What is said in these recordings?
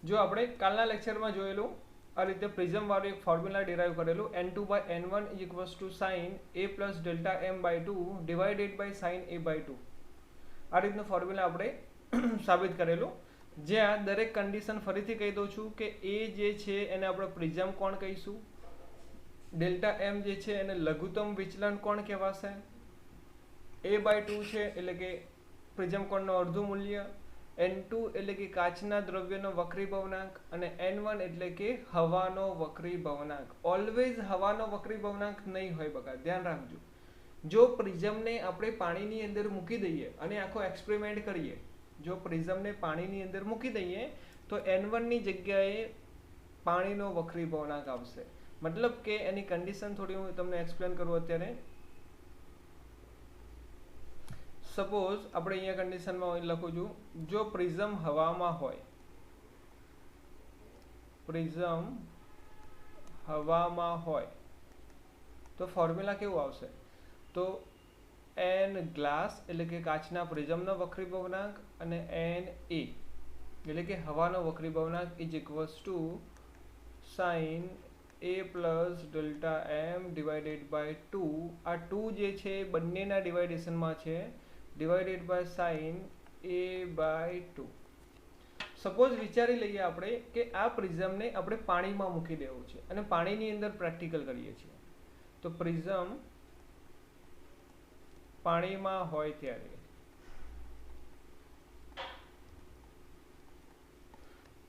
जो આપણે કાલના લેક્ચરમાં જોયેલું આ રીતે પ્રિઝમ વાળું એક ફોર્મ્યુલા ડિરાઈવ કરેલું n2/n1 = sin a plus delta m by 2 divided by sin a by 2 આ રીતનું ફોર્મ્યુલા આપણે સાબિત કરેલું, જ્યાં દરેક કન્ડિશન ફરીથી કહી દઉં છું કે a જે છે એને આપણે પ્રિઝમ કોણ કહીશું, ડેલ્ટા m જે છે એને લઘુત્તમ વિચલન કોણ કહેવાશે, a by 2 છે એટલે કે પ્રિઝમ કોણનું અડધું મૂલ્ય, n2 એટલે કે કાચના દ્રવ્યનો વક્રી ભવનાંક અને n1 એટલે કે હવાનો વક્રી ભવનાંક. ઓલવેઝ હવાનો વક્રી ભવનાંક નહીં હોય બકા, ધ્યાન રાખજો. જો પ્રિઝમને આપણે પાણીની અંદર મૂકી દઈએ અને આખો એક્સપેરિમેન્ટ કરીએ, જો પ્રિઝમને પાણીની અંદર મૂકી દઈએ તો n1 ની જગ્યાએ પાણીનો વક્રી ભવનાંક આવશે. મતલબ કે એની કન્ડિશન થોડી હું તમને એક્સપ્લેન કરું. અત્યારે સપોઝ આપણે અહીંયા કન્ડિશનમાં લખું છું, જો પ્રિઝમ હવામાં હોય, પ્રિઝમ હવામાં હોય તો ફોર્મ્યુલા કેવું આવશે, તો n ગ્લાસ એટલે કે કાચના પ્રિઝમનો વક્રી ભવનાંક અને n a એટલે કે હવાનો વક્રી ભવનાંક = sin a plus delta m divided by 2. આ 2 જે છે બંનેના ડિવાઇડેશનમાં છે, divided by sin a by 2. Suppose વિચારી લઈએ આપણે કે આ પ્રિઝમને આપણે પાણીમાં મૂકી દેવું છે અને પાણીની અંદર પ્રેક્ટિકલ કરીએ છીએ. તો પ્રિઝમ પાણીમાં હોય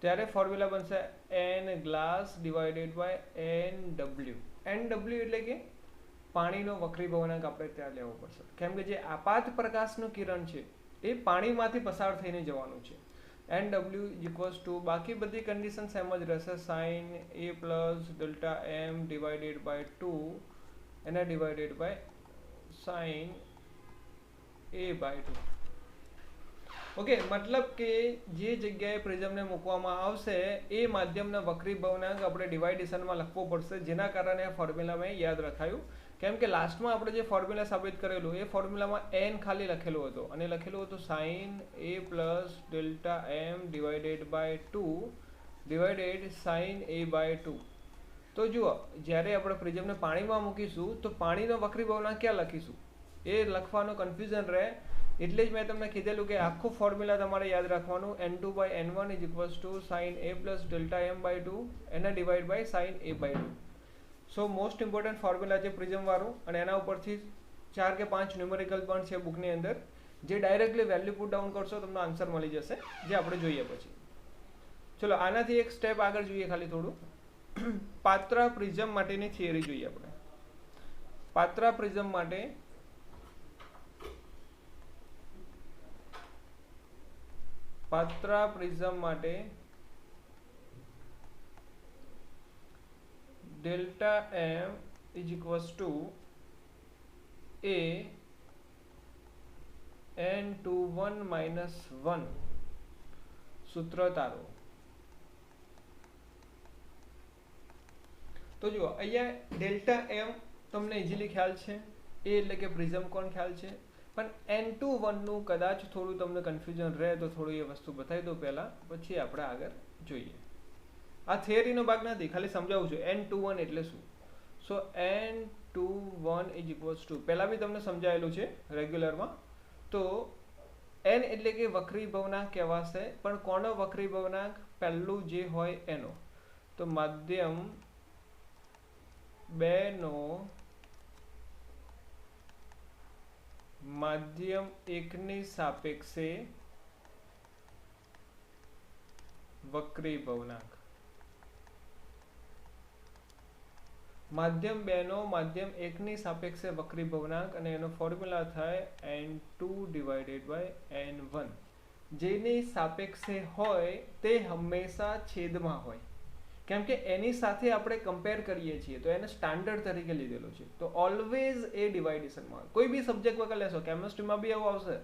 ત્યારે ફોર્મ્યુલા બનશે n glass divided by nw. nw એટલે કે પાણીનો વક્રી ભવનાંક આપણે ત્યાં લેવો પડશે, કેમ કે જે આપાત પ્રકાશનું કિરણ છે એ પાણીમાંથી પસાર થઈને જવાનું છે. nw = બાકી બધી કન્ડિશન સેમ જ રહેશે, sin a plus delta m divided by 2 એના divided by sin a by 2. Okay, મતલબ કે જે જગ્યાએ પ્રિઝમને મૂકવામાં આવશે એ માધ્યમના વક્રી ભવનાંક આપણે ડિવાઇડેશનમાં લખવો પડશે, જેના કારણે આ ફોર્મ્યુલા મેં યાદ રખાયું. કેમ કે લાસ્ટમાં આપણે જે ફોર્મ્યુલા સાબિત કરેલું એ ફોર્મ્યુલામાં n ખાલી લખેલું હતું અને લખેલું હતું sin a plus delta m divided by 2 divided sin a by 2. તો જુઓ, જ્યારે આપણે પ્રિઝમને પાણીમાં મૂકીશું તો પાણીનો વક્રી ભવનાંક ક્યાં લખીશું એ લખવાનો કન્ફ્યુઝન રહે, એટલે જ મેં તમને કીધેલું કે આખું ફોર્મ્યુલા તમારે યાદ રાખવાનું. n2/n1 = sin a plus delta m by 2 એના divide by sin a by 2. So most important formula છે પ્રિઝમ વાળું, અને એના ઉપરથી 4 કે 5 ન્યુમેરિકલ પણ છે બુકની અંદર, જે ડાયરેક્ટલી વેલ્યુ પુટ ડાઉન કરશો તમને આન્સર મળી જશે, જે આપણે જોઈએ પછી. ચલો આનાથી એક સ્ટેપ આગળ જોઈએ, ખાલી થોડું પાત્રા પ્રિઝમ માટેની થિયરી જોઈએ આપણે. પાત્રા પ્રિઝમ માટે delta m = a n21 - 1 સૂત્ર તારો. તો જુઓ અહીંયા ડેલ્ટા m તમને ઇઝીલી ખ્યાલ છે, એ એટલે કે પ્રિઝમ કોણ ખ્યાલ છે, પણ n21 નું કદાચ થોડું તમને કન્ફ્યુઝન રહે તો થોડું એ વસ્તુ બતાવી દો પહેલાં, પછી આપણે આગળ જોઈએ. આ થિયરીનો ભાગ નથી, ખાલી સમજાવું છું n21 એટલે શું. સો n21 = પહેલાં બી તમને સમજાયેલું છે રેગ્યુલરમાં. તો n એટલે કે વક્રી ભવનાંક કહેવાશે, પણ કોનો વક્રી ભવનાંક, પહેલું જે હોય એનો. તો માધ્યમ 2 નો માધ્યમ 1 ની સાપેક્ષે વક્રી ભવનાંક. માધ્યમ 2 નો માધ્યમ 1 ની સાપેક્ષે વક્રી ભવનાંક, અને એનો ફોર્મ્યુલા થાય n2 divided by n1. જેની સાપેક્ષે હોય તે હંમેશા છેદમાં હોય, કેમ કે એની સાથે આપણે કમ્પેર કરીએ છીએ તો એને સ્ટાન્ડર્ડ તરીકે લીધેલો છે. તો ઓલવેઝ એ ડિવાઇડેશનમાં, કોઈ બી સબ્જેક્ટ વગર લેશો, કેમિસ્ટ્રીમાં બી એવું આવશે,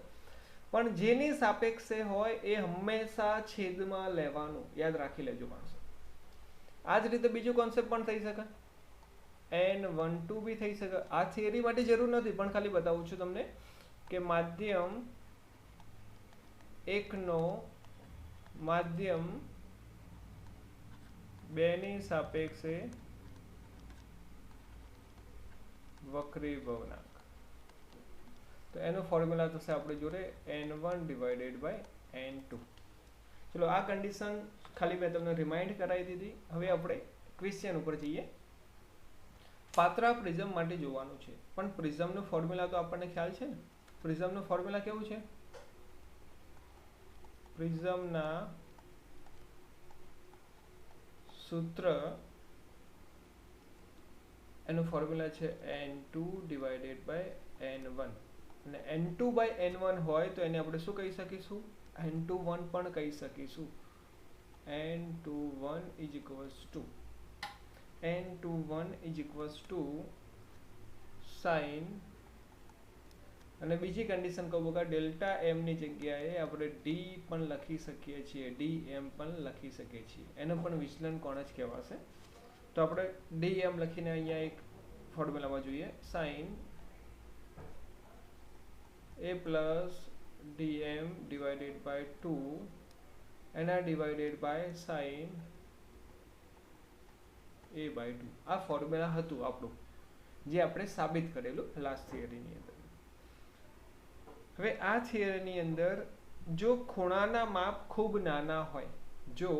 પણ જેની સાપેક્ષે હોય એ હંમેશા છેદમાં લેવાનું, યાદ રાખી લેજો માણસો. આ જ રીતે બીજું કોન્સેપ્ટ પણ થઈ શકે, n12 બી થઈ શકે. આ થિયરી માટે જરૂર નથી, પણ ખાલી બતાવું છું તમને કે માધ્યમ 1 નો માધ્યમ બેની સાપેક્ષે વક્રી ભવનાંક. તો એનો ફોર્મ્યુલા થશે આપણે જોડે n1 ડિવાઇડેડ બાય n2. ચલો આ કન્ડિશન ખાલી મેં તમને રિમાઇન્ડ કરાવી દીધી. હવે આપણે ક્વેશ્ચન ઉપર જઈએ. પાતળા પ્રિઝમ માટે જોવાનું છે, પણ પ્રિઝમનું ફોર્મ્યુલા તો આપણને ખ્યાલ છે ને. પ્રિઝમનું ફોર્મ્યુલા કેવું છે? પ્રિઝમના સૂત્ર એનું ફોર્મ્યુલા છે n2 ડિવાઇડેડ બાય n1. અને n2 બાય n1 હોય તો એને આપણે શું કહી શકીશું? n21 પણ કહી શકીશું. n21 is equals to sign, અને બીજી કન્ડિશન કહું બકા, ડેલ્ટા એમ ની જગ્યાએ આપણે ડી પણ લખી શકીએ છીએ, ડી એમ પણ લખી શકીએ છીએ. એનો પણ વિચલન કોણ જ કહેવાશે. તો આપણે ડી એમ લખીને અહીંયા એક ફોર્મ્યુલામાં જોઈએ, sine a plus D M divided by 2 એના divided by sine a by 2. આ ફોર્મ્યુલા હતું આપણું, જે આપણે સાબિત કરેલું લાસ્ટ થિયરીની અંદર. હવે આ થિયરીની અંદર જો ખૂણાના માપ ખૂબ નાના હોય, જો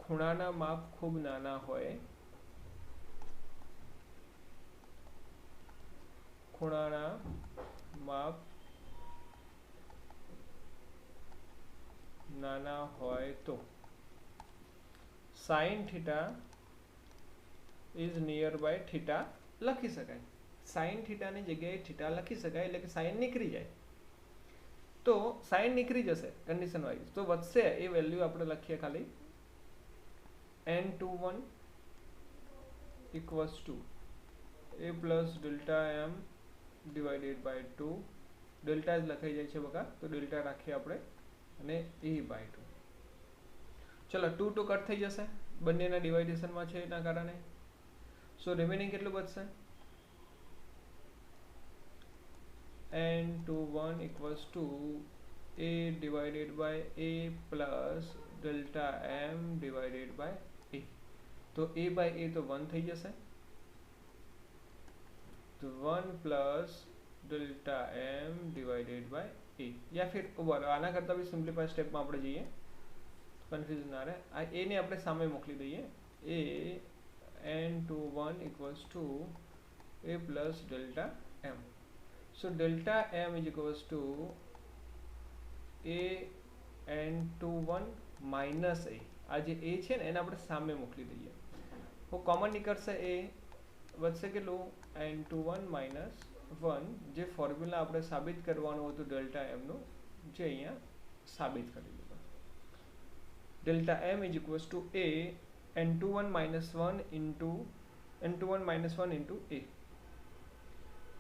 ખૂણાના માપ ખૂબ નાના હોય, ખૂણાના માપ નાના હોય તો sine theta is near by theta લખી શકાય. સાઇન થીટાની જગ્યાએ થીટા લખી શકાય, એટલે કે સાઇન નીકળી જાય. તો સાઇન નીકળી જશે કન્ડિશન વાઇઝ, તો વધશે એ વેલ્યુ આપણે લખીએ ખાલી n21 equals to a plus delta M divided by 2. Delta જ લખાઈ જાય છે બકા, તો ડેલ્ટા રાખીએ આપણે, અને a બાય 2. ચલો 2 તો કટ થઈ જશે, બંનેના ડિવાઇડેશનમાં છે એના કારણે. સો રિમેનિંગ કેટલું બચશે? n21 equals to a divided by a plus delta M divided by a. તો a બાય a તો 1 થઈ જશે, તો 1 plus delta M divided by a. યા ફિર આના કરતાં બી સિમ્પ્લિફાઈ સ્ટેપમાં આપણે જઈએ, કન્ફ્યુઝન ના રહે. આ a ને આપણે સામે મોકલી દઈએ, a n21 equals to a plus delta M. So delta M is equals to a n21 minus a. આ જે a છે ને એને આપણે સામે મોકલી દઈએ, તો કોમન નીકળશે a, વધશે કેટલું? n21 માઇનસ 1, જે ફોર્મ્યુલા આપણે સાબિત કરવાનું હતું ડેલ્ટા એમનું, જે અહીંયા સાબિત કરી દીધું. Delta M is equals to a n21 minus 1 into n21 minus 1 into a.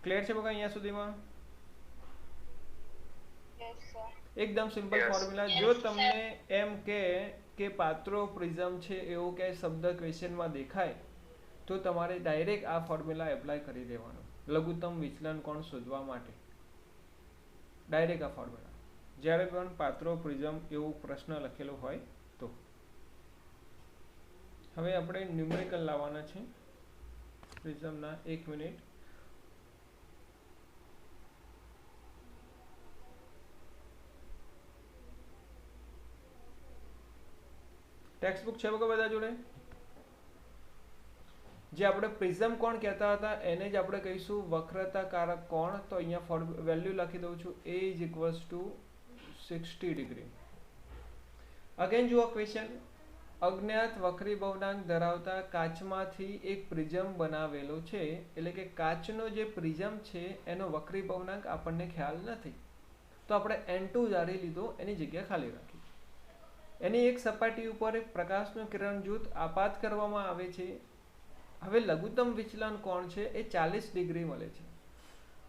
Clear છે બકા અહીંયા સુધીમાં? એકદમ સિમ્પલ ફોર્મ્યુલા. જો તમને એમ કે પાતળો પ્રિઝમ છે એવો ક્યાંય શબ્દ ક્વેશ્ચનમાં દેખાય તો તમારે ડાયરેક્ટ આ ફોર્મ્યુલા એપ્લાય કરી દેવાનો લઘુત્તમ વિચલન કોણ શોધવા માટે. ડાયરેક્ટ આ ફોર્મ્યુલા, જ્યારે પણ પાતળો પ્રિઝમ એવો પ્રશ્ન લખેલો હોય તો. હવે આપણે ન્યુમેરિકલ લાવવાના છે પ્રિઝમના. 1 મિનિટ. ટેક્સ્ટ બુક છે બકા બધા જોડે? જે આપણે પ્રિઝમ કોણ કહેતા હતા એને જ આપણે કહીશું વક્રતાકારક કોણ. તો અહીંયા વેલ્યુ લખી દઉં છું, a is equals two 60 degree. Again જુઓ ક્વેશ્ચન. અજ્ઞાત વક્રી ભવનાંક ધરાવતા કાચમાંથી એક પ્રિઝમ બનાવેલો છે, એટલે કે કાચનો જે પ્રિઝમ છે એનો વક્રી ભવનાંક આપણને ખ્યાલ નથી, તો આપણે n2 ધારી લીધો, એની જગ્યા ખાલી રાખી. એની એક સપાટી ઉપર એક પ્રકાશનું કિરણ જૂથ આપાત કરવામાં આવે છે. હવે લઘુત્તમ વિચલન કોણ છે એ 40 ડિગ્રી મળે છે.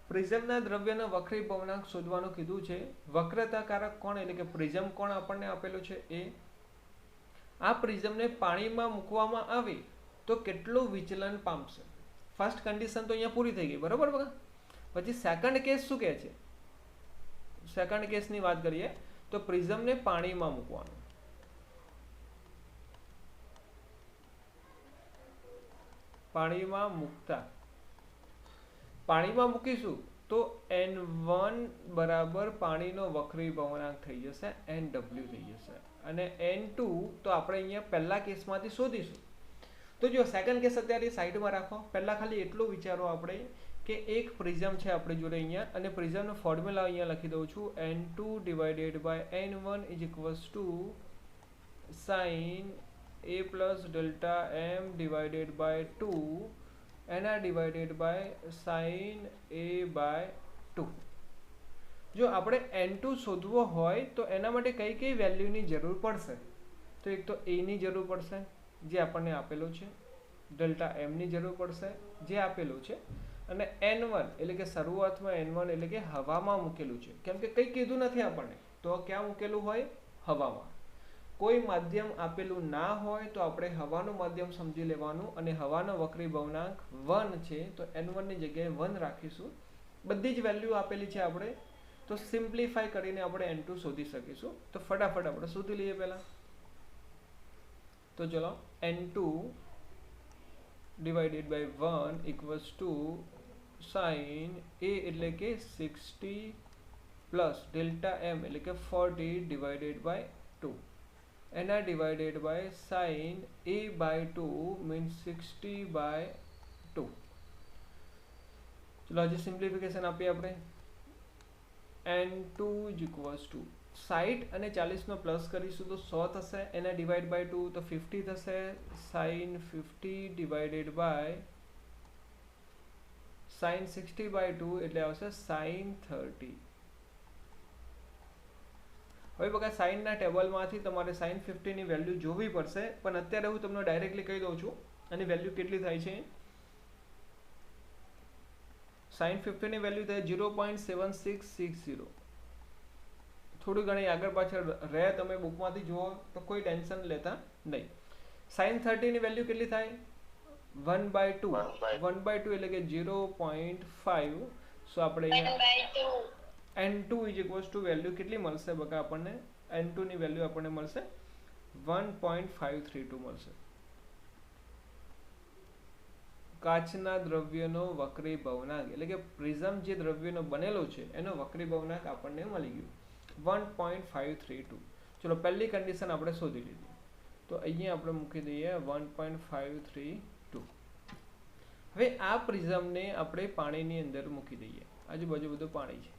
પ્રિઝમના દ્રવ્યનો વક્રી ભવનાંક શોધવાનું કીધું છે. વક્રતાકારક કોણ એટલે કે પ્રિઝમ કોણ આપણને આપેલો છે એ. આ પ્રિઝમને પાણીમાં મૂકવામાં આવે તો કેટલું વિચલન પામશે? ફર્સ્ટ કન્ડિશન તો અહીંયા પૂરી થઈ ગઈ, બરોબર બકા? પછી સેકન્ડ કેસ શું કહે છે? સેકન્ડ કેસની વાત કરીએ તો પ્રિઝમને પાણીમાં મૂકવાનું. પાણીમાં મૂકીશું તો n1 બરાબર પાણીનો વક્રી ભવનાંક થઈ જશે nw થઈ જશે, અને n2 તો આપણે અહીંયા પહેલા કેસમાંથી શોધીશું. તો જો સેકન્ડ કેસ અત્યારે સાઈડમાં રાખો. પહેલા ખાલી એટલું વિચારો આપણે કે એક પ્રિઝમ છે આપણી જોડે અહીંયા, અને પ્રિઝમનો ફોર્મ્યુલા અહીંયા લખી દઉં છું. n2 divided by n1 is equals to sine a plus delta m divided by 2 nr divided by sine a by 2. જો આપણે n2 શોધવો હોય તો એના માટે કઈ કઈ વેલ્યુની જરૂર પડશે? તો એક તો a ની જરૂર પડશે જે આપણને આપેલું છે, ડેલ્ટા m ની જરૂર પડશે જે આપેલું છે, અને n1 એટલે કે શરૂઆતમાં n1 એટલે કે હવામાં મૂકેલું છે. કેમ કે કંઈ કીધું નથી આપણને, તો ક્યાં મૂકેલું હોય? હવામાં. કોઈ માધ્યમ આપેલું ના હોય તો આપણે હવાનું માધ્યમ સમજી લેવાનું, અને હવાનો વક્રી ભવનાંક 1 છે તો n1 ની જગ્યાએ 1 રાખીશું. બધી જ વેલ્યુ આપેલી છે આપણે, તો સિમ્પ્લિફાય કરીને આપણે n2 શોધી શકીશું. તો ફટાફટ આપણે શોધી લઈએ પહેલા. તો ચલો, n2 divided by 1 equals to sine a એટલે કે 60 પ્લસ ડેલ્ટા m એટલે કે 40 divided by 2, nr divided by sine a by 2 means 60 by 2. ચલો હજી સિમ્પ્લિફિકેશન આપીએ આપણે. n2 ઇઝ ઇક્વલ્સ ટુ 60 અને 40 નો પ્લસ કરીશું તો 100 થશે, એના ડિવાઇડ બાય 2 તો 50 થશે, sine 50 divided by sine 60 by 2 એટલે આવશે સાઇન 30. હવે બકા સાઇનના ટેબલમાંથી તમારે સાઇન 50 ની વેલ્યુ જોવી પડશે, પણ અત્યારે હું તમને ડાયરેક્ટલી કહી દઉં છું આની વેલ્યુ કેટલી થાય છે. સાઇન 50 ની વેલ્યુ થાય 0.7660. થોડી ઘણી આગળ પાછળ રહે, તમે બુકમાંથી જુઓ તો કોઈ ટેન્શન લેતા નહીં. સાઇન 30 ની વેલ્યુ કેટલી થાય? 1/2. 1/2 એટલે કે 0.5. સો આપણે અહીંયા n2 is equals two value કેટલી મળશે બકા આપણને? n2 ની વેલ્યુ આપણને મળશે 1.532 મળશે. કાચના દ્રવ્યનો વક્રી ભવનાંક એટલે કે પ્રિઝમ જે દ્રવ્યનો બનેલો છે એનો વક્રી ભવનાંક આપણને મળી ગયું 1.532. ચલો પહેલી કન્ડિશન આપણે શોધી લીધી, તો અહીંયા આપણે મૂકી દઈએ 1.532. હવે આ પ્રિઝમને આપણે પાણીની અંદર મૂકી દઈએ. આજુબાજુ બધું પાણી છે.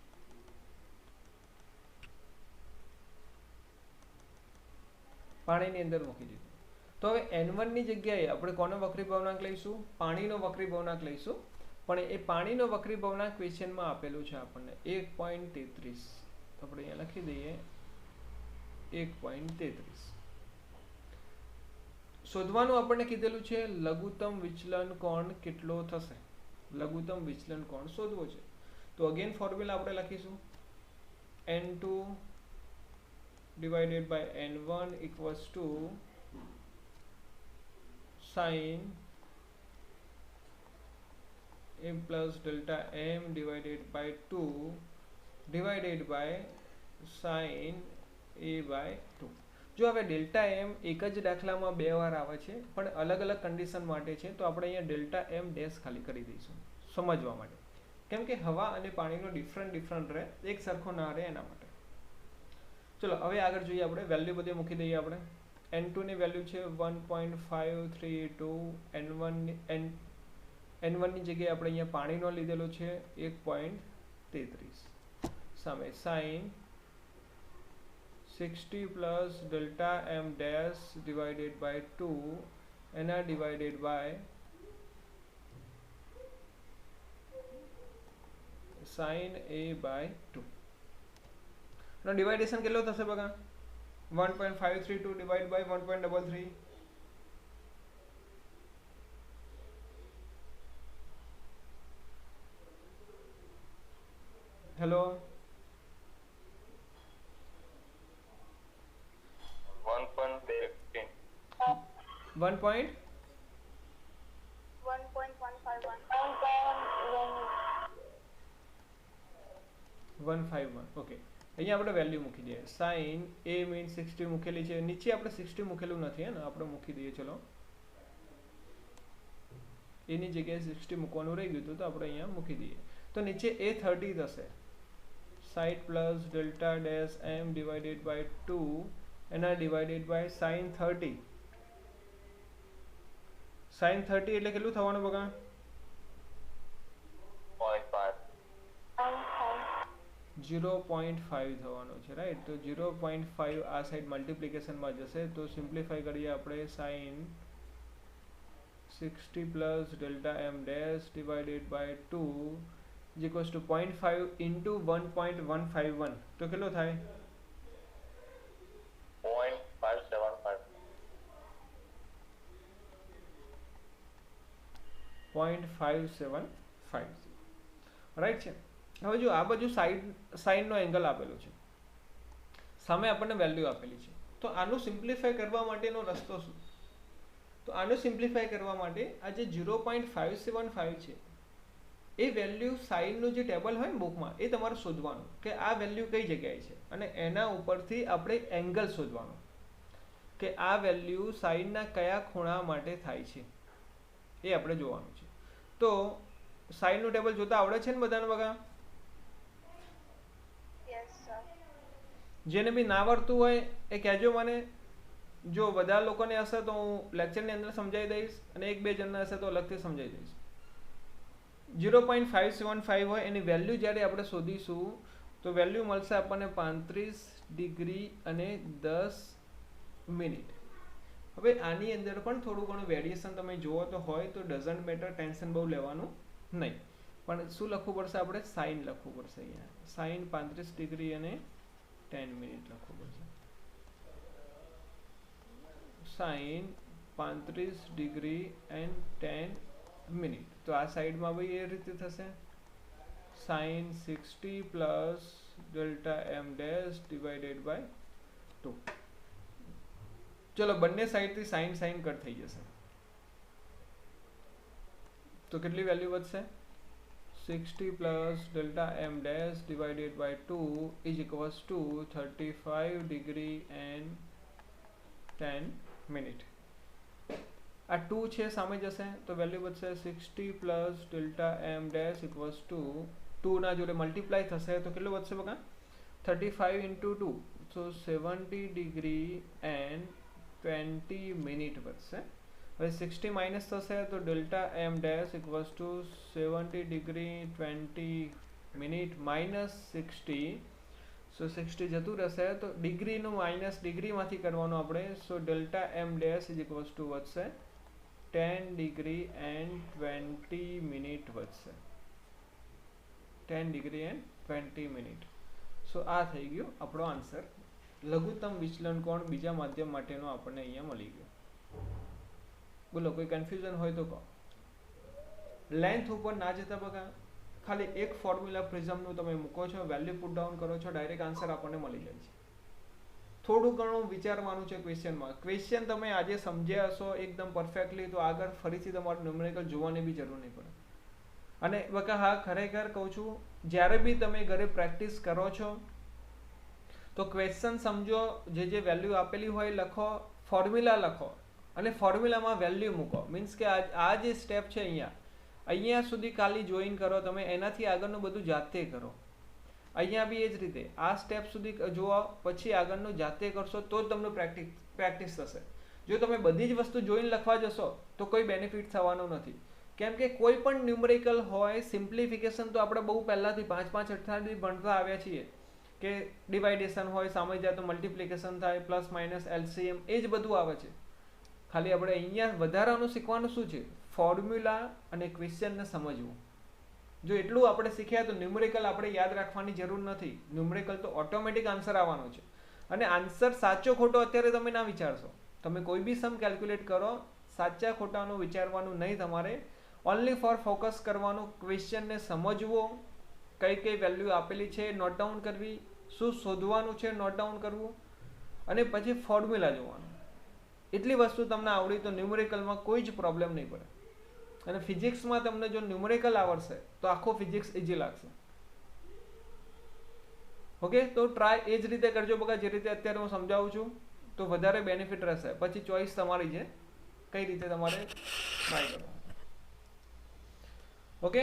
પાણીની અંદર મૂકી દીધું. તો હવે n1 ની જગ્યાએ આપણે કોનો વક્રી ભવનાંક લઈશું? પાણીનો વક્રી ભવનાંક લઈશું. પણ એ પાણીનો વક્રી ભવનાંક ક્વેશ્ચનમાં આપેલું છે આપણને 1.33. આપણે અહીંયા લખી દઈએ 1.33. શોધવાનું આપણને કીધેલું છે લઘુત્તમ વિચલન કોણ કેટલો થશે. લઘુત્તમ વિચલન કોણ શોધવો છે. તો અગેન ફોર્મ્યુલા આપણે લખીશું n2 divided by n1 equals to sin a plus delta m divided by 2 divided by sin a by 2. જો હવે ડેલ્ટા એમ એક જ દાખલામાં બે વાર આવે છે પણ અલગ અલગ કન્ડિશન માટે છે, તો આપણે અહીંયા ડેલ્ટા એમ ડેશ ખાલી કરી દઈશું સમજવા માટે, કેમ કે હવા અને પાણીનો ડિફરન્ટ રહે, એક સરખો ના રહે એના માટે. ચલો હવે આગળ જોઈએ. આપણે વેલ્યુ બધી મૂકી દઈએ. આપણે n2 ની વેલ્યુ છે 1.532, n1 ની જગ્યાએ આપણે અહીંયા પાણીનો લીધેલો છે 1.33, સામે sine 60 plus delta M dash divided by 2 nr divided by sine a by 2. નો ડિવાઇડેશન કેટલો થશે બગા? 1.532 ડિવાઇડ બાય 1.33. Hello 1.151 okay. અહીંયા આપણે વેલ્યુ મૂકી દઈએ. સાઇન a મીન 60 મૂકેલી છે, નીચે આપણે 60 મૂકેલું નથી હે ને, આપણે મૂકી દઈએ. ચલો એની જગ્યાએ 60 મૂકવાનું રહી ગયું હતું તો આપણે અહીંયા મૂકી દઈએ. તો નીચે એ 30 થશે, side plus delta dash M divided by 2 એના ડિવાઇડેડ બાય સાઇન 30. સાઇન 30 એટલે કેટલું થવાનું બગા? 0.5 થવાનું છે, રાઈટ. તો 0.5 આ સાઈડ મલ્ટિપ્લિકેશનમાં જશે તો સિમ્પ્લિફાઈ કરીએ આપણે. Sine 60 plus delta M dash divided by 2 is equals to 0.5 into 1.151 તો કેટલો થાય? 0.575 રાઈટ છે. હવે જો આ બાજુ સાઈડનો એંગલ આપેલો છે, સામે આપણને વેલ્યુ આપેલી છે, તો આનું સિમ્પ્લિફાઈ કરવા માટેનો રસ્તો શું? તો આનું સિમ્પ્લિફાઈ કરવા માટે આ જે 0.575 છે એ વેલ્યુ સાઈનનું જે ટેબલ હોય ને બુકમાં એ તમારે શોધવાનું કે આ વેલ્યુ કઈ જગ્યાએ છે અને એના ઉપરથી આપણે એંગલ શોધવાનું કે આ વેલ્યુ સાઈનના કયા ખૂણા માટે થાય છે એ આપણે જોવાનું છે. તો સાઈનનું ટેબલ જોતા આવડે છે ને બધાને બગા? જેને બી ના આવડતું હોય એ કહેજો મને. જો બધા લોકોને હશે તો હું લેક્ચરની અંદર સમજાવી દઈશ અને એક બે જણને હશે તો અલગથી સમજાવી દઈશ. 0.575 હોય એની વેલ્યુ જ્યારે આપણે શોધીશું તો વેલ્યુ મળશે આપણને 35 ડિગ્રી અને 10 મિનિટ. હવે આની અંદર પણ થોડું ઘણું વેરિએશન તમે જુઓ તો હોય તો ડઝન્ટ મેટર, ટેન્શન બહુ લેવાનું નહીં. પણ શું લખવું પડશે આપણે? સાઇન લખવું પડશે. અહીંયા સાઇન 35 ડિગ્રી અને 10 મિનિટ લખવું પડશે. Sine 35 degree and 10 minute. તો આ સાઈડમાં ભાઈ એ રીતે થશે, sine 60 plus delta M dash divided by 2. ચલો બંને સાઈડથી સાઇન સાઇન કટ થઈ જશે તો કેટલી વેલ્યુ વધશે? 60 plus delta M dash divided by 2 is equals to 35 degree and 10 minute. આ 2 છે સામે જશે તો વેલ્યુ વધશે 60 plus delta M dash equals to 2 ના જોડે મલ્ટીપ્લાય થશે તો કેટલું વધશે બકા? 35 into 2 so 70 degree and 20 minute વધશે. હવે 60 માઇનસ થશે તો delta M dash equals to 70 degree 20 minute minus 60. So 60 જતું રહેશે તો ડિગ્રીનું માઇનસ ડિગ્રીમાંથી કરવાનું આપણે. So delta M dash is equals to વધશે 10 ડિગ્રી એન્ડ 20 મિનિટ વધશે. 10 ડિગ્રી એન્ડ 20 મિનિટ. સો આ થઈ ગયો આપણો આન્સર. લઘુત્તમ વિચલન કોણ બીજા માધ્યમ માટેનો આપણને અહીંયા મળી ગયો. બોલો કોઈ કન્ફ્યુઝન હોય તો કહો. લેન્થ ઉપર ના જતા બગા ખાલી એક ફોર્મ્યુલા પ્રિઝમનું તમે મૂકો છો, વેલ્યુ પુટ ડાઉન કરો છો, ડાયરેક્ટ આન્સર આપણને મળી જાય છે. થોડું ઘણું વિચારવાનું છે ક્વેશ્ચનમાં. ક્વેશ્ચન તમે આજે સમજ્યા હશો એકદમ પરફેક્ટલી તો આગળ ફરીથી તમારું ન્યુમેરિકલ જોવાની બી જરૂર નહીં પડે. અને બકા હા ખરેખર કહું છું, જ્યારે બી તમે ઘરે પ્રેક્ટિસ કરો છો તો ક્વેશ્ચન સમજો, જે વેલ્યુ આપેલી હોય લખો, ફોર્મ્યુલા લખો અને ફોર્મ્યુલામાં વેલ્યુ મૂકો. મીન્સ કે આ જે સ્ટેપ છે અહીંયા સુધી ખાલી જોઈન કરો તમે, એનાથી આગળનું બધું જાતે કરો. અહીંયા બી એ જ રીતે આ સ્ટેપ સુધી જોવો પછી આગળનું જાતે કરશો તો જ તમને પ્રેક્ટિસ થશે. જો તમે બધી જ વસ્તુ જોઈને લખવા જશો તો કોઈ બેનિફિટ થવાનું નથી. કેમ કે કોઈ પણ ન્યુમેરિકલ હોય, સિમ્પ્લિફિકેશન તો આપણે બહુ પહેલાંથી 5-5 અઠવાડિયે ભણતા આવ્યા છીએ કે ડિવાઇડેશન હોય, સામે જાય તો મલ્ટિપ્લિકેશન થાય, પ્લસ માઇનસ એલસીએમ, એ જ બધું આવે છે. ખાલી આપણે અહીંયા વધારાનું શીખવાનું શું છે? ફોર્મ્યુલા અને ક્વેશ્ચનને સમજવું. જો એટલું આપણે શીખ્યા તો ન્યુમેરિકલ આપણે યાદ રાખવાની જરૂર નથી. ન્યુમેરિકલ તો ઓટોમેટિક આન્સર આવવાનો છે. અને આન્સર સાચો ખોટો અત્યારે તમે ના વિચારશો. તમે કોઈ બી સમ કેલ્ક્યુલેટ કરો, સાચા ખોટાનું વિચારવાનું નહીં તમારે. ઓનલી ફોર ફોકસ કરવાનું, ક્વેશ્ચનને સમજવો, કઈ કઈ વેલ્યુ આપેલી છે નોટ ડાઉન કરવી, શું શોધવાનું છે નોટ ડાઉન કરવું, અને પછી ફોર્મ્યુલા જોવાનું. એટલી વસ્તુ તમને આવડી તો ન્યુમેરિકલમાં કોઈ જ પ્રોબ્લેમ નહીં પડે. અને ફિઝિક્સમાં તમને જો ન્યુમેરિકલ આવડશે તો આખો ફિઝિક્સ ઇઝી લાગશે. ઓકે, તો ટ્રાય એ જ રીતે કરજો બગા જે રીતે અત્યારે હું સમજાવું છું, તો વધારે બેનિફિટ રહેશે. પછી ચોઈસ તમારી છે કઈ રીતે તમારે ટ્રાય કરવાનું. ઓકે,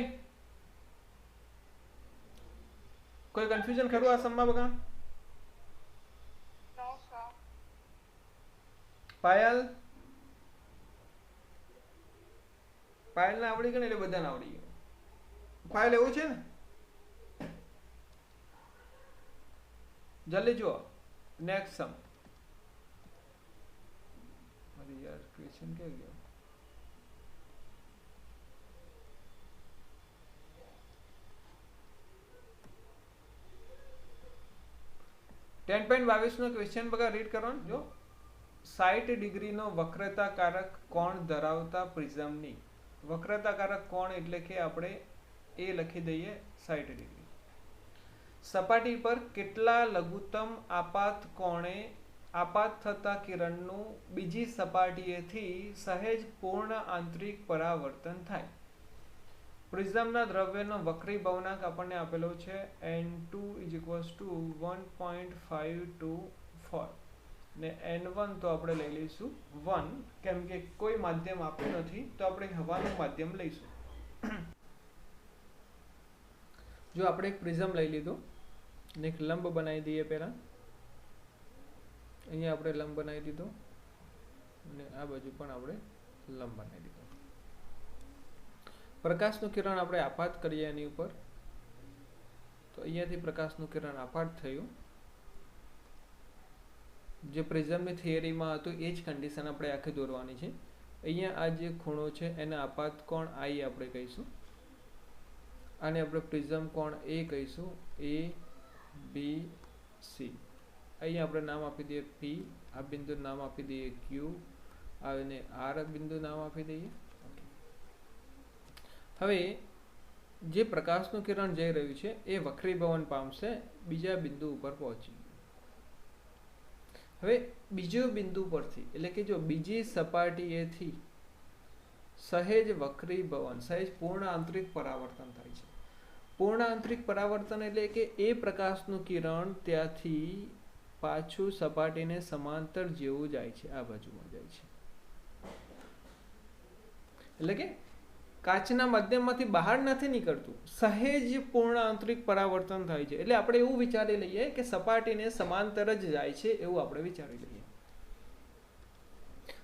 કોઈ કન્ફ્યુઝન ખરું આ સમમાં બકા? પાયલ, પાયલ ને આવડી ગયું એટલે બધાને આવડી ગયું. પાયલ એવું છે ને, જલ્દી જુઓ નેક્સ્ટ સમ. અરે યાર ક્વેશ્ચન ક્યાં ગયો? 10.22 નો ક્વેશ્ચન બગા રીડ કરવાનો. જો 60 ડિગ્રીનો વક્રતાકારક કોણ ધરાવતા પ્રિઝમની, વક્રતાકારક કોણ એટલે કે આપણે એ લખી દઈએ 60 ડિગ્રી. સપાટી પર કેટલા લઘુત્તમ આપાત કોણે આપાત થતા કિરણનું બીજી સપાટીએથી સહેજ પૂર્ણ આંતરિક પરાવર્તન થાય. પ્રિઝમના દ્રવ્યનો વક્રી ભવનાંક આપણને આપેલો છે n2 = 1.524 ને n1 તો આપણે લઈ લઈશું 1, કેમ કે કોઈ માધ્યમ આપ્યું નથી તો આપણે હવાનું માધ્યમ લઈશું. જો આપણે એક પ્રિઝમ લઈ લીધું ને એક લંબ બનાવી દઈએ. પહેલા અહીંયા આપણે લંબ બનાવી દીધો અને આ બાજુ પણ આપણે લંબ બનાવી દીધો. પ્રકાશનું કિરણ આપણે આપાત કરીએ એની ઉપર, તો અહીંયાથી પ્રકાશનું કિરણ આપાત થયું. જે પ્રિઝમની થિયરીમાં હતું એ જ કન્ડિશન આપણે આખી દોરવાની છે. અહીંયા આ જે ખૂણો છે એને આપાત કોણ I આપણે કહીશું. આને આપણે પ્રિઝમ કોણ A કહીશું, ABC. અહીંયા આપણે નામ આપી દઈએ P, આ બિંદુ નામ આપી દઈએ Q, અને R બિંદુ નામ આપી દઈએ. હવે જે પ્રકાશનું કિરણ જઈ રહ્યું છે એ વક્રીભવન પામશે, બીજા બિંદુ ઉપર પહોંચી. હવે બીજો બિંદુ પરથી એટલે કે જો બીજી સપાટીએથી સહેજ વક્રીભવન, સહેજ પૂર્ણ આંતરિક પરાવર્તન થાય છે. પૂર્ણ આંતરિક પરાવર્તન એટલે કે એ પ્રકાશનું કિરણ ત્યાંથી પાછું સપાટીને સમાંતર જેવું જાય છે, આ બાજુમાં જાય છે. એટલે કે કાચના માધ્યમમાંથી બહાર નથી નીકળતું, સહેજ પૂર્ણ આંતરિક પરાવર્તન થાય છે. એટલે આપણે એવું વિચારી લઈએ કે સપાટીને સમાંતર જ જાય છે, એવું આપણે વિચારી લઈએ.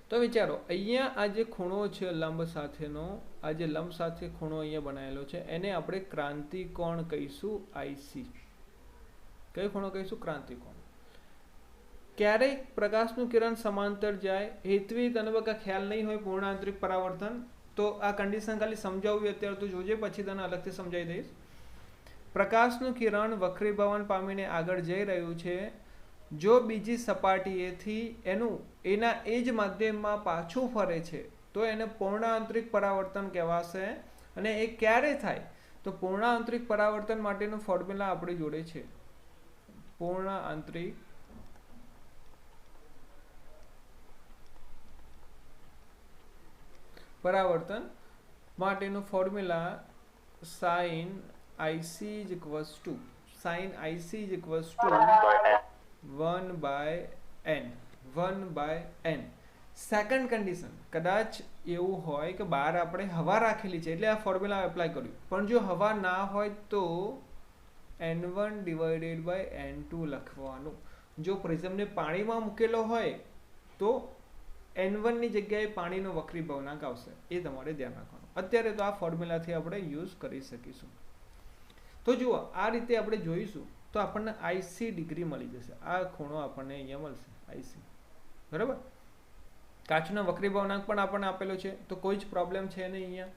તો વિચારો અહીંયા આ જે ખૂણો છે લંબ સાથેનો, આ જે લંબ સાથે ખૂણો અહીંયા બનાવેલો છે એને આપણે ક્રાંતિકોણ કહીશું IC. કયો ખૂણો કહીશું? ક્રાંતિકોણ. ક્યારેક પ્રકાશનું કિરણ સમાંતર જાય, હેત્વી તને બકા ખ્યાલ નહીં હોય પૂર્ણ આંતરિક પરાવર્તન, તો આ કન્ડિશન ખાલી સમજાવવી અત્યારે તો જોજે, પછી તને અલગથી સમજાવી દઈશ. પ્રકાશનું કિરણ વક્રીભવન પામીને આગળ જઈ રહ્યું છે. જો બીજી સપાટીએથી એના એ જ માધ્યમમાં પાછું ફરે છે તો એને પૂર્ણ આંતરિક પરાવર્તન કહેવાશે. અને એ ક્યારે થાય? તો પૂર્ણ આંતરિક પરાવર્તન માટેનું ફોર્મ્યુલા આપણી જોડે છે. પૂર્ણ આંતરિક પરાવર્તન માટેનું formula sin IC = 1/n. Second condition, કદાચ એવું હોય કે બહાર આપણે હવા રાખેલી છે એટલે આ ફોર્મ્યુલા એપ્લાય કર્યું, પણ જો હવા ના હોય તો n1/n2 લખવાનું. જો પ્રિઝમને પાણીમાં મૂકેલો હોય તો n1 ની જગ્યાએ પાણીનો વક્રીભવનાંક આવશે, એ તમારે ધ્યાન રાખવાનું. અત્યારે તો આ ફોર્મ્યુલાથી આપણે યુઝ કરી શકીશું. તો જુઓ આ રીતે આપણે જોઈશું તો આપણને IC ડિગ્રી મળી જશે. આ ખૂણો આપણને અહીંયા મળશે IC, બરાબર. કાચનો વક્રીભવનાંક પણ આપણને આપેલો છે, તો કોઈ જ પ્રોબ્લેમ છે નહીં અહીંયા.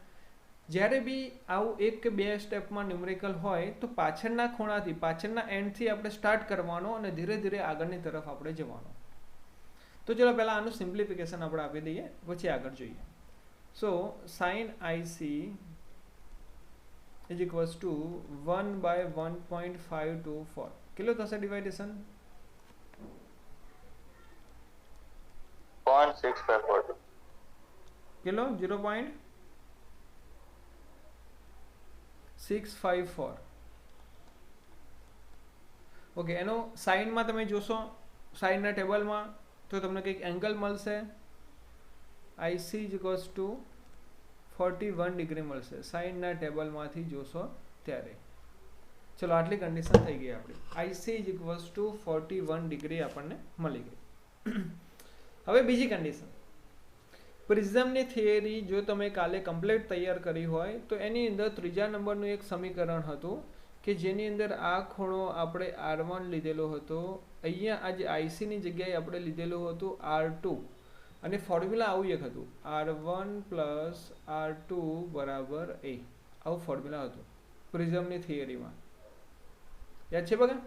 જ્યારે બી આવું 1 કે 2 સ્ટેપમાં ન્યુમેરિકલ હોય તો પાછળના ખૂણાથી, પાછળના એન્ડથી આપણે સ્ટાર્ટ કરવાનો અને ધીરે ધીરે આગળની તરફ આપણે જવાનું. તો ચલો પહેલાં આનું સિમ્પ્લિફિકેશન આપણે આપી દઈએ, પછી આગળ જોઈએ. સો sin IC = 1/1.524. કેટલું થશે ડિવાઇડેશન? 0.6542. કેટલો? 0.654. ઓકે, એનો સાઇનમાં તમે જોશો, સાઇનના ટેબલમાં તો તમને કંઈક એંગલ મળશે. IC = 41 ડિગ્રી મળશે સાઇનના ટેબલમાંથી જોશો ત્યારે. ચલો આટલી કન્ડિશન થઈ ગઈ આપણી. IC is equals two 41 degree આપણને મળી ગઈ. હવે બીજી કન્ડિશન, પ્રિઝમની થિયરી જો તમે કાલે કમ્પ્લીટ તૈયાર કરી હોય તો એની અંદર ત્રીજા નંબરનું એક સમીકરણ હતું કે જેની અંદર આ ખૂણો આપણે R1 લીધેલો હતો, અહીંયા આજે આઈસીની જગ્યાએ આપણે લીધેલું હતું R2 અને ફોર્મ્યુલા આવું એક હતું R1 પ્લસ R2 બરાબર A. આવું ફોર્મ્યુલા હતું પ્રિઝમની થિયરીમાં, યાદ છે બગા?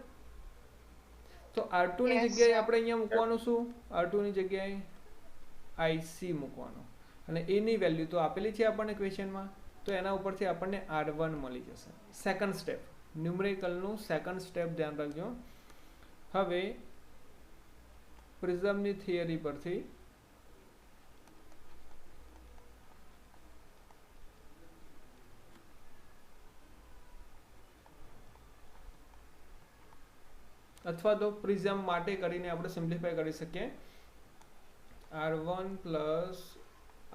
તો R2 ની જગ્યાએ આપણે અહીંયા મૂકવાનું શું? R2 ની જગ્યાએ આઈસી મૂકવાનો અને A ની વેલ્યુ તો આપેલી છે આપણને ક્વેશ્ચનમાં, તો એના ઉપરથી આપણને R1 મળી જશે. સેકન્ડ સ્ટેપ, ન્યુમેરિકલનું સેકન્ડ સ્ટેપ ધ્યાન રાખજો. હવે પ્રિઝમની થિયરી પરથી અથવા તો પ્રિઝમ માટે કરીને આપણે સિમ્પ્લિફાય કરી શકીએ. R1 plus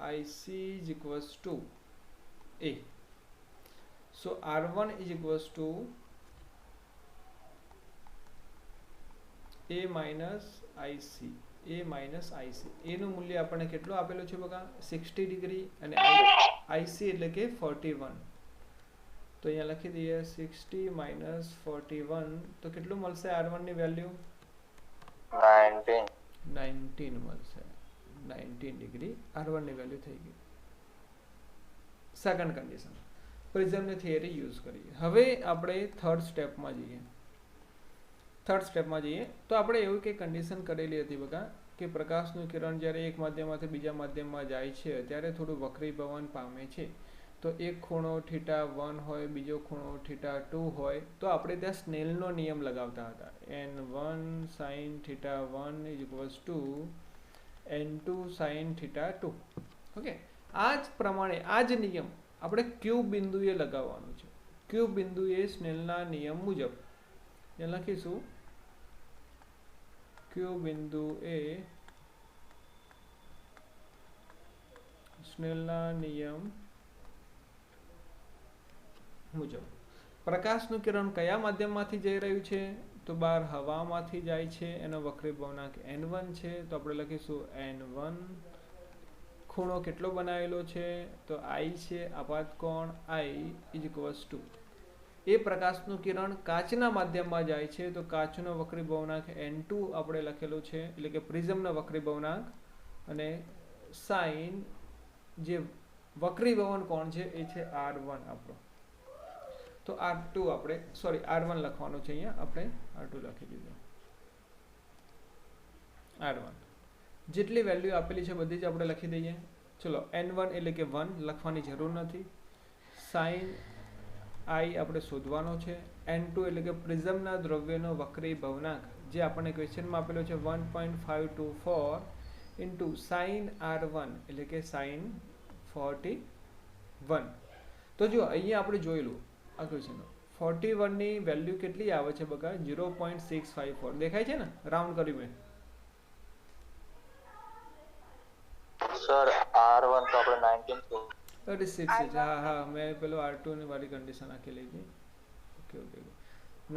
IC is equals to A. So R1 is equals to A minus IC. A minus IC. A નું મૂલ્ય આપણને કેટલું આપેલું છે બકા? 60 ડિગ્રી અને IC એટલે કે 41. તો અહીંયા લખી દઈએ 60 minus 41 તો કેટલું મળશે R1 ની વેલ્યુ? 19 મળશે. 19 ડિગ્રી R1 ની વેલ્યુ થઈ ગઈ. સેકન્ડ કન્ડિશન, પ્રિઝમની થિયરી યુઝ કરીએ. હવે આપણે થર્ડ સ્ટેપમાં જઈએ. તો આપણે એવું કે કન્ડિશન કરેલી હતી બકા કે પ્રકાશનું કિરણ જ્યારે એક માધ્યમમાંથી બીજા માધ્યમમાં જાય છે ત્યારે થોડું વક્રીભવન પામે છે. તો એક ખૂણો θ1 હોય, બીજો ખૂણો θ2 હોય, તો આપણે ત્યાં સ્નેલનો નિયમ લગાવતા હતા. n1 sin θ1 is equals to n2 sin θ2. Okay, આ જ પ્રમાણે આ જ નિયમ આપણે ક્યુ બિંદુએ લગાવવાનું છે. ક્યુ બિંદુએ સ્નેલના નિયમ મુજબ ત્યાં લખીશું ક્યુ બિંદુએ સ્નેલના નિયમ મુજબ પ્રકાશનું કિરણ કયા માધ્યમમાંથી જઈ રહ્યું છે? તો બહાર હવામાંથી જાય છે, એનો વક્રીભવનાંક n1 છે, તો આપણે લખીશું n1. ખૂણો કેટલો બનાવેલો છે? તો I છે, આપાત કોણ I is equals to એ પ્રકાશનું કિરણ કાચના માધ્યમમાં જાય છે તો કાચનો વક્રીભવનાંક n2 આપણે લખેલો છે, એટલે કે પ્રિઝમનો વક્રીભવનાંક, અને સાઇન જે વક્રીભવન કોણ છે એ છે R1 આપણો. તો R2 આપણે R1 લખવાનું છે, અહીંયા આપણે R2 લખી દીધું. R1 જેટલી વેલ્યુ આપેલી છે બધી જ આપણે લખી દઈએ. ચલો n1 એટલે કે 1 લખવાની જરૂર નથી. સાઇન I આપણે શોધવાનો છે. n2 એટલે કે પ્રિઝમના દ્રવ્યનો વક્રીભવનાંક જે આપણને ક્વેશ્ચનમાં આપેલો છે 1.524 ઇન્ટુ સાઇન R1 એટલે કે સાઇન 41. તો જો અહીંયા આપણે જોયેલું આ ક્વેશ્ચન 41 ની વેલ્યુ કેટલી આવે છે બકા? 0.654 દેખાય છે ને, રાઉન્ડ કર્યું મેં. સર R1 તો આપણે 19 36 છે. હા મેં પેલો R2 ની વાળી કન્ડિશન આખી લીધી. ઓકે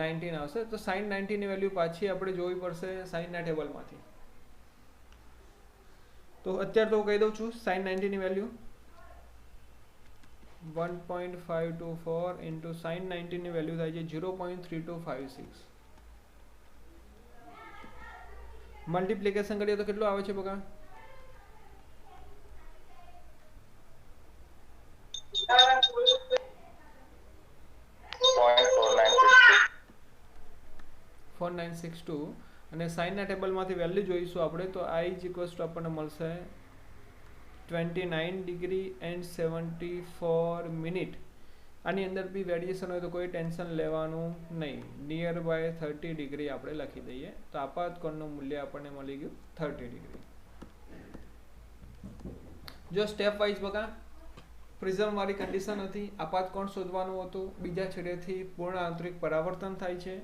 19 આવશે. તો sin 19 ની વેલ્યુ પાછી આપણે જોવી પડશે સાઇનના ટેબલમાંથી. તો અત્યારે તો કહી દઉં છું sin 19 ની વેલ્યુ 1.524 ઇન્ટુ sin 19 ની વેલ્યુ થાય છે 0.3256. મલ્ટીપ્લિકેશન કરીએ તો કેટલું આવે છે બકા? 4962. અને સાઇનના ટેબલમાંથી વેલ્યુ જોઈશું આપણે તો I is equals to આપણને મળશે 29 ડિગ્રી એન્ડ 74 મિનિટ. આની અંદર બી વેરિએશન હોય તો કોઈ ટેન્શન લેવાનું નહીં. નિયર બાય 30 ડિગ્રી આપણે લખી દઈએ તો આપાત કોણનું મૂલ્ય આપણને મળી ગયું 30 ડિગ્રી. જો સ્ટેપ વાઇઝ બકા પ્રિઝમ વાળી કન્ડિશન હતી, આપાત કોણ શોધવાનું હતું, બીજા છેડેથી પૂર્ણ આંતરિક પરાવર્તન થાય છે,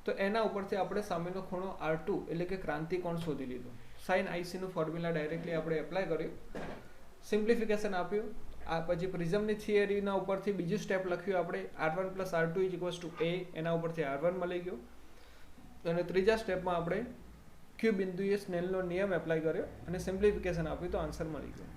તો એના ઉપરથી આપણે સામેનો ખૂણો R2 એટલે કે ક્રાંતિ કોણ શોધી લીધું. સાઇન IC નું ફોર્મ્યુલા ડાયરેક્ટલી આપણે એપ્લાય કર્યું, સિમ્પ્લિફિકેશન આપ્યું આ પછી પ્રિઝમની થિયરીના ઉપરથી બીજું સ્ટેપ લખ્યું આપણે R1 + R2 = A, એના ઉપરથી R1 મળી ગયો. અને ત્રીજા સ્ટેપમાં આપણે ક્યુ બિંદુએ સ્નેલનો નિયમ એપ્લાય કર્યો અને સિમ્પ્લિફિકેશન આપ્યું તો આન્સર મળી ગયો.